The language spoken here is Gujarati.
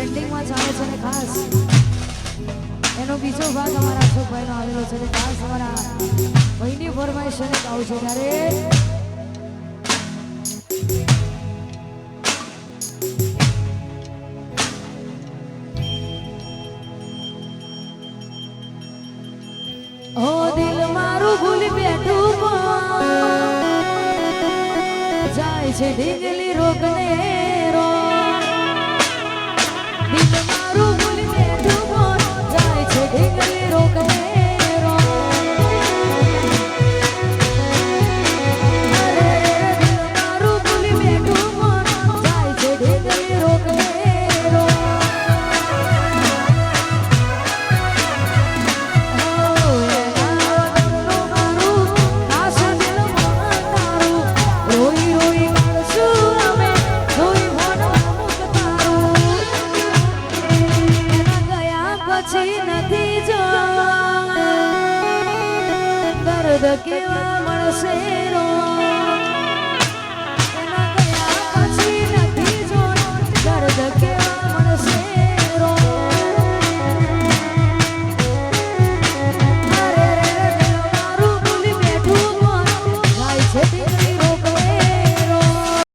ટ્રેન્ડિંગમાં ચાલે છે ને ખાસ એનો બીજો ભાગ અમારા અશોકભાઈનો આવેલો છે ને ખાસ અમારા ભાઈની ફરમાઈશ અને ગાઉં છે ત્યારે ઓ દિલ મારું ભૂલી બેઠું જાય છે ઢીંગલી રોગને રો દિલ મારું ભૂલી બેઠું જાય છે ઢીંગલી રોગને રો અરે દિલ મારું ભૂલી બેઠું જાય છે ઢીંગલી રોગને રો કેવા મળશે રો